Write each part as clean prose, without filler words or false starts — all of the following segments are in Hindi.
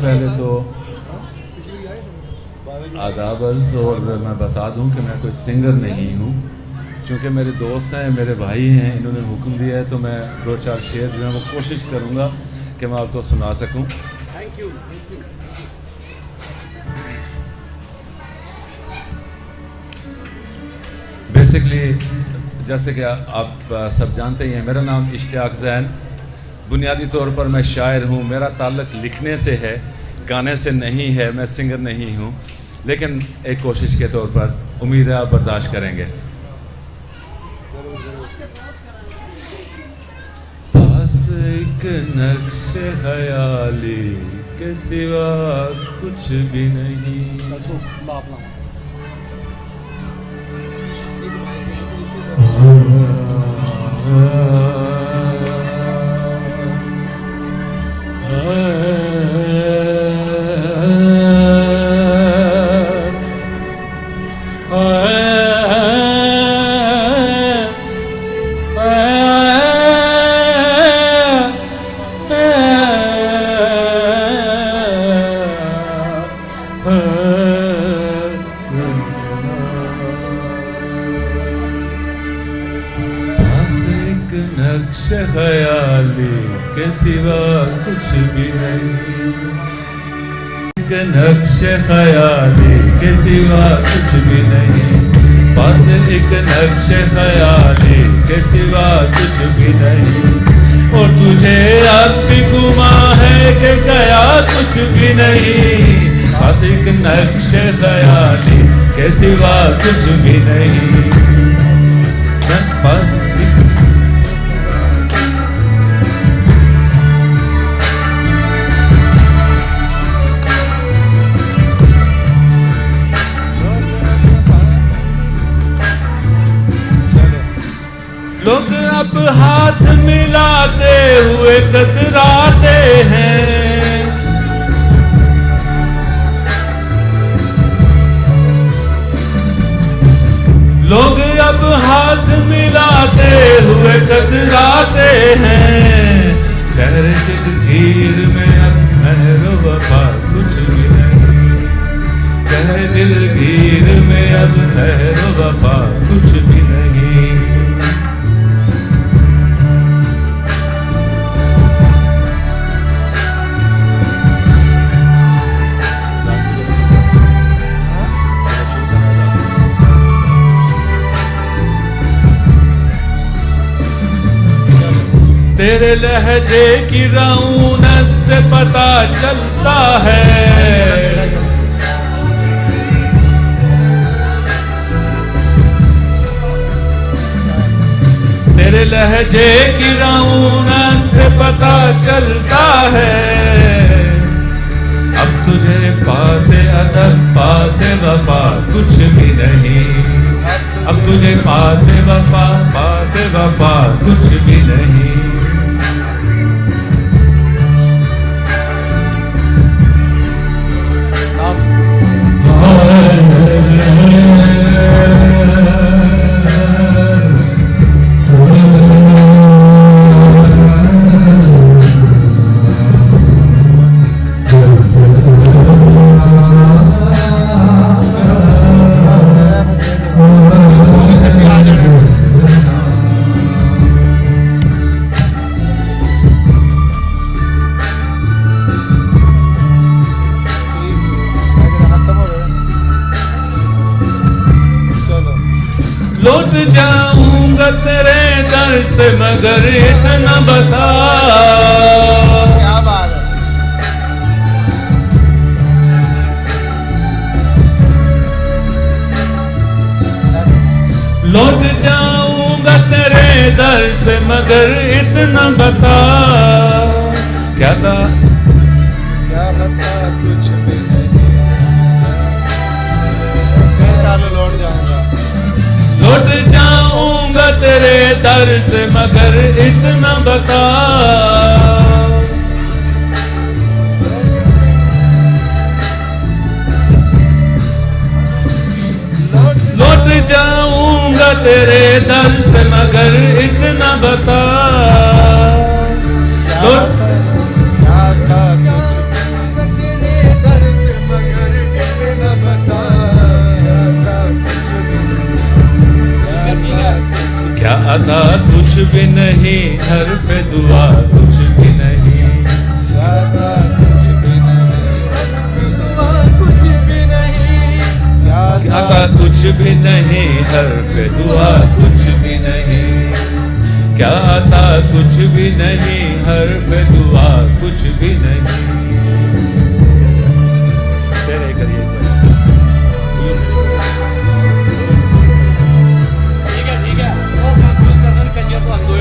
पहले तो आदाब अर्ज़, और मैं बता दूं कि मैं कोई सिंगर नहीं हूं, क्योंकि मेरे दोस्त हैं, मेरे भाई हैं, इन्होंने हुक्म दिया है, तो मैं 2-4 शेर जो है वो कोशिश करूंगा कि मैं आपको सुना सकूं। Thank you. बेसिकली जैसे कि आप सब जानते ही हैं, मेरा नाम इश्तियाक ज़ैन। बुनियादी तौर पर मैं शायर हूँ। मेरा ताल्लुक लिखने से है, गाने से नहीं है। मैं सिंगर नहीं हूँ, लेकिन एक कोशिश के तौर पर उम्मीद है आप बर्दाश्त करेंगे। पास एक नक्श ख्याली के सिवा कुछ भी नहीं। नक्श ख्याली के सिवा कुछ भी नहीं। नक्श ख्याली के सिवा कुछ भी नहीं। बस एक नक्श ख्याली के सिवा कुछ भी नहीं। और तुझे अब भी गुमा है कि गया कुछ भी नहीं। बस एक नक्श ख्याली के सिवा कुछ भी नहीं। लोग अब हाथ मिलाते हुए कतराते हैं। लोग अब हाथ मिलाते हुए कतराते हैं। शहर दिलगीर में अब महरो वफा कुछ भी नहीं। शहर दिलगीर में अब महरो वफा कुछ भी नहीं। तेरे लहजे की रऊनत से पता चलता है। तेरे लहजे की रऊनत से पता चलता है। अब तुझे पासे अदब पासे वफा कुछ भी नहीं। अब तुझे पासे वफा कुछ भी नहीं। लौट जाऊंगा तेरे दर से मगर इतना बता। क्या बात है। लौट जाऊंगा तेरे दर से मगर इतना बता। क्या था? क्या बता कुछ भी नहीं। लौट जाऊंगा। लौट जाऊंगा तेरे दर से मगर इतना बता। लौट जाऊंगा तेरे दर से मगर इतना बता। ज्यादा कुछ भी नहीं, हर्फ दुआ कुछ भी नहीं, ज्यादा कुछ भी नहीं, दुआ कुछ भी नहीं, ज्यादा कुछ भी नहीं, हर्फ दुआ कुछ भी नहीं, क्या आता कुछ भी नहीं, हर्फ दुआ कुछ भी नहीं। तेरे करिए ठीक है वो कंफ्यूज करने कन्या को अंदो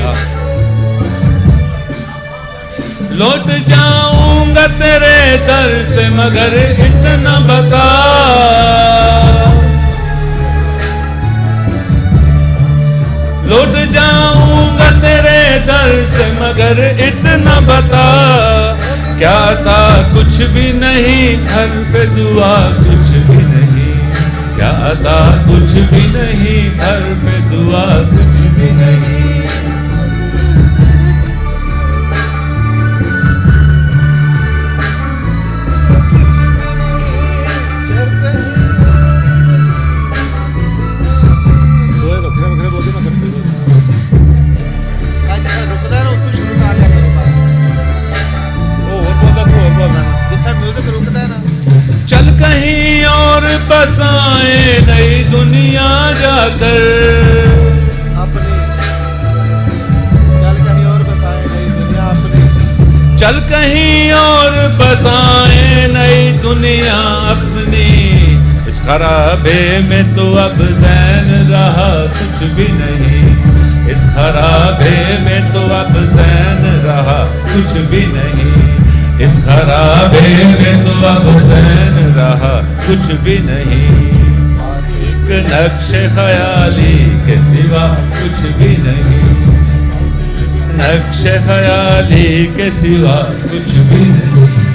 लौट जाऊंगा तेरे दर से, मगर इतना बता, लौट जाऊंगा तेरे दर से, मगर इतना बता, क्या था कुछ भी नहीं, हर्फ दुआ कुछ भी नहीं, क्या था कुछ भी नहीं, हर्फ दुआ कुछ भी नहीं। रुकदा ना उसको शुरू कर लिया करो बात। जितना म्यूजिक रुकता है ना, चल कहीं और बसाए नई दुनिया जाकर, अपनी चल कहीं और बसाए नई दुनिया अपनी, चल कहीं और बसाए नई दुनिया अपनी, इस खराबे में तो अब ज़ैन रहा कुछ भी नहीं, इस खराबे में तो अब ज़ैन रहा कुछ भी नहीं, इस खराबे में तो अब ज़ैन रहा कुछ भी नहीं, एक नक्श ख्याली के सिवा कुछ भी नहीं, नक्श ख्याली के सिवा कुछ भी नहीं।